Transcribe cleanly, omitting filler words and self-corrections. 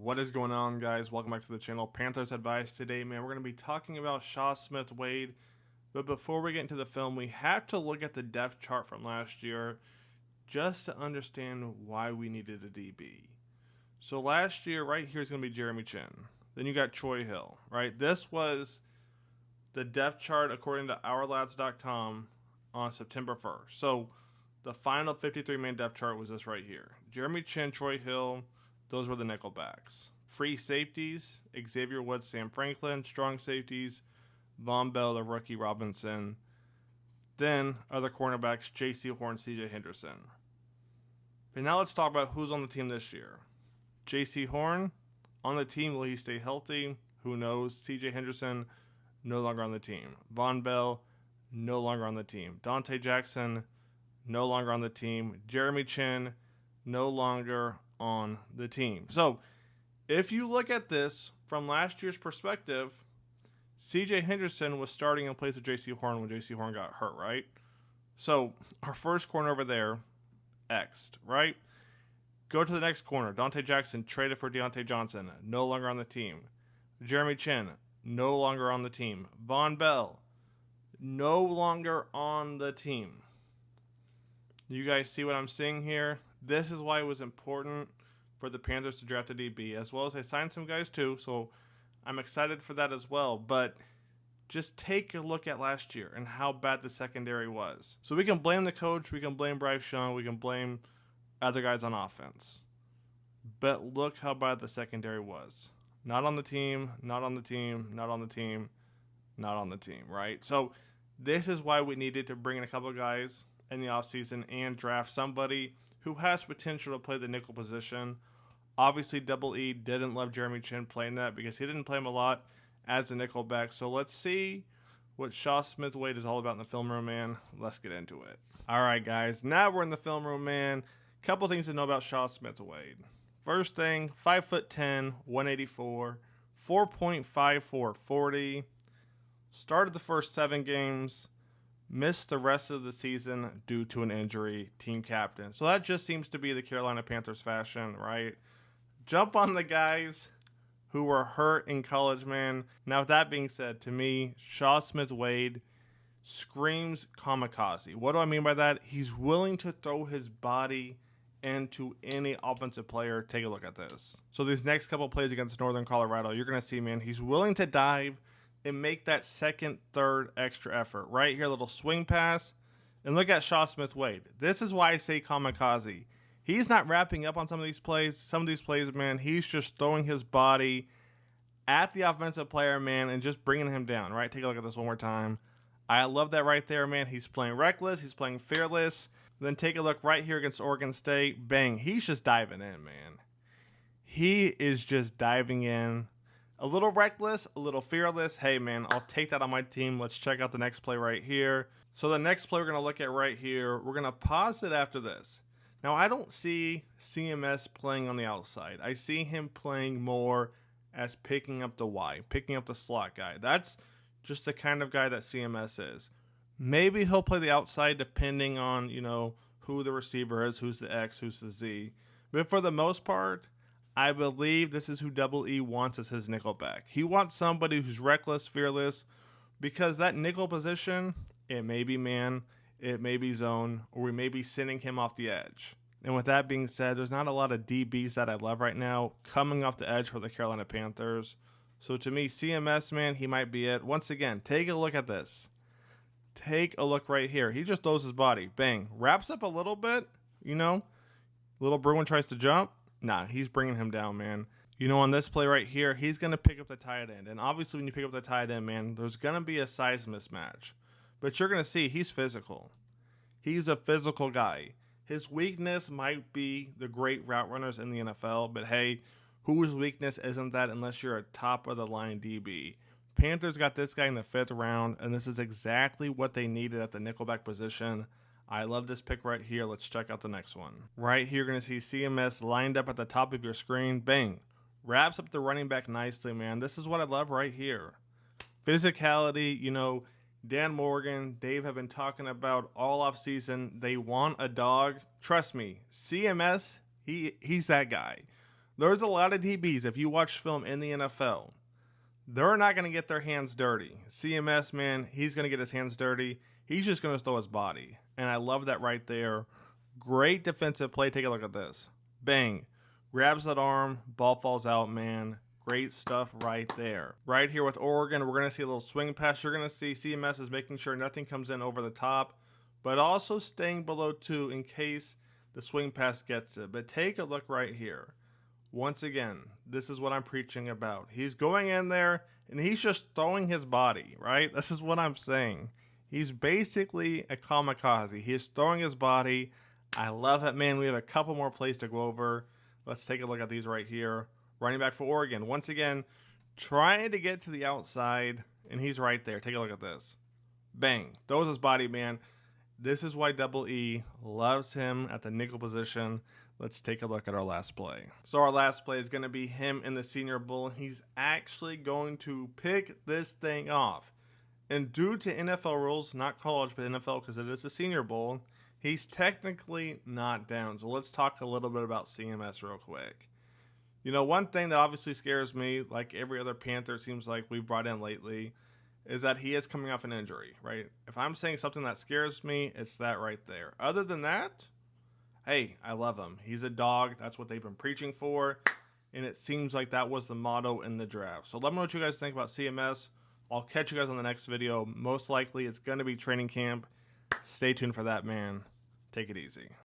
What is going on, guys? Welcome back to the channel. Panthers Advice. Today, man, we're going to be talking about Shaw Smith-Wade. But before we get into the film, we have to look at the depth chart from last year just to understand why we needed a DB. So last year, right here is going to be Jeremy Chin. Then you got Troy Hill, right? This was the depth chart according to OurLads.com on September 1st. So the final 53-man depth chart was this right here. Jeremy Chin, Troy Hill, those were the Nickelbacks. Free safeties, Xavier Woods, Sam Franklin. Strong safeties, Von Bell, the rookie Robinson. Then other cornerbacks, J.C. Horn, C.J. Henderson. But now let's talk about who's on the team this year. J.C. Horn, on the team, will he stay healthy? Who knows? C.J. Henderson, no longer on the team. Von Bell, no longer on the team. Dante Jackson, no longer on the team. Jeremy Chin, no longer on the team. So if you look at this from last year's perspective, C.J. Henderson was starting in place of J.C. Horn when J.C. Horn got hurt, right? So our first corner over there, X'd, right? Go to the next corner. Dante Jackson traded for Deontay Johnson, no longer on the team. Jeremy Chin, no longer on the team. Von Bell, no longer on the team. You guys see what I'm seeing here? This is why it was important for the Panthers to draft a DB, as well as they signed some guys too, so I'm excited for that as well. But just take a look at last year and how bad the secondary was. So we can blame the coach, we can blame Bryce Young, we can blame other guys on offense. But look how bad the secondary was. Not on the team, not on the team, not on the team, not on the team, right? So this is why we needed to bring in a couple of guys in the offseason and draft somebody who has potential to play the nickel position. Obviously, Double E didn't love Jeremy Chin playing that because he didn't play him a lot as a nickelback. So let's see what Shaw Smith-Wade is all about in the film room, man. Let's get into it. All right, guys. Now we're in the film room, man. Couple things to know about Shaw Smith-Wade. First thing, 5'10", 184, 4.54 40. Started the first 7 games. Missed the rest of the season due to an injury, team captain. So that just seems to be the Carolina Panthers fashion, right? Jump on the guys who were hurt in college, man. Now, with that being said, to me, Shaw Smith-Wade screams kamikaze. What do I mean by that? He's willing to throw his body into any offensive player. Take a look at this. So these next couple plays against Northern Colorado, you're going to see, man, he's willing to dive and make that second, third extra effort. Right here, a little swing pass. And look at Shaw Smith-Wade. This is why I say kamikaze. He's not wrapping up on some of these plays. Some of these plays, man, he's just throwing his body at the offensive player, man, and just bringing him down, right? Take a look at this one more time. I love that right there, man. He's playing reckless. He's playing fearless. Then take a look right here against Oregon State. Bang. He's just diving in, man. He is just diving in. A little reckless, a little fearless. Hey, man, I'll take that on my team. Let's check out the next play right here. So the next play we're going to look at right here, we're going to pause it after this. Now, I don't see CMS playing on the outside. I see him playing more as picking up the Y, picking up the slot guy. That's just the kind of guy that CMS is. Maybe he'll play the outside depending on, who the receiver is, who's the X, who's the Z. But for the most part, I believe this is who Double E wants as his nickelback. He wants somebody who's reckless, fearless, because that nickel position, it may be man, it may be zone, or we may be sending him off the edge. And with that being said, there's not a lot of DBs that I love right now coming off the edge for the Carolina Panthers. So to me, CMS, man, he might be it. Once again, take a look at this. Take a look right here. He just throws his body. Bang. Wraps up a little bit, Little Bruin tries to jump. Nah, he's bringing him down, man. On this play right here, he's going to pick up the tight end. And obviously when you pick up the tight end, man, there's going to be a size mismatch. But you're going to see he's physical. He's a physical guy. His weakness might be the great route runners in the NFL. But hey, whose weakness isn't that unless you're a top-of-the-line DB? Panthers got this guy in the 5th round, and this is exactly what they needed at the nickelback position. I love this pick right here. Let's check out the next one. Right here, you're going to see CMS lined up at the top of your screen. Bang. Wraps up the running back nicely, man. This is what I love right here. Physicality, Dan Morgan, Dave have been talking about all offseason. They want a dog. Trust me, CMS, he's that guy. There's a lot of DBs, if you watch film in the NFL, they're not going to get their hands dirty. CMS, man, he's going to get his hands dirty. He's just going to throw his body. And I love that right there. Great defensive play. Take a look at this. Bang. Grabs that arm. Ball falls out, man. Great stuff right there. Right here with Oregon, we're going to see a little swing pass. You're going to see CMS is making sure nothing comes in over the top, but also staying below 2 in case the swing pass gets it. But take a look right here. Once again, this is what I'm preaching about. He's going in there and he's just throwing his body, right? This is what I'm saying. He's basically a kamikaze. He's throwing his body. I love it, man. We have a couple more plays to go over. Let's take a look at these right here. Running back for Oregon. Once again, trying to get to the outside, and he's right there. Take a look at this. Bang. Throws his body, man. This is why Double E loves him at the nickel position. Let's take a look at our last play. So our last play is going to be him in the Senior Bowl. He's actually going to pick this thing off. And due to NFL rules, not college, but NFL, because it is a Senior Bowl, he's technically not down. So let's talk a little bit about CMS real quick. You know, one thing that obviously scares me, like every other Panther it seems like we've brought in lately, is that he is coming off an injury, right? If I'm saying something that scares me, it's that right there. Other than that, hey, I love him. He's a dog. That's what they've been preaching for. And it seems like that was the motto in the draft. So let me know what you guys think about CMS. I'll catch you guys on the next video. Most likely it's going to be training camp. Stay tuned for that, man. Take it easy.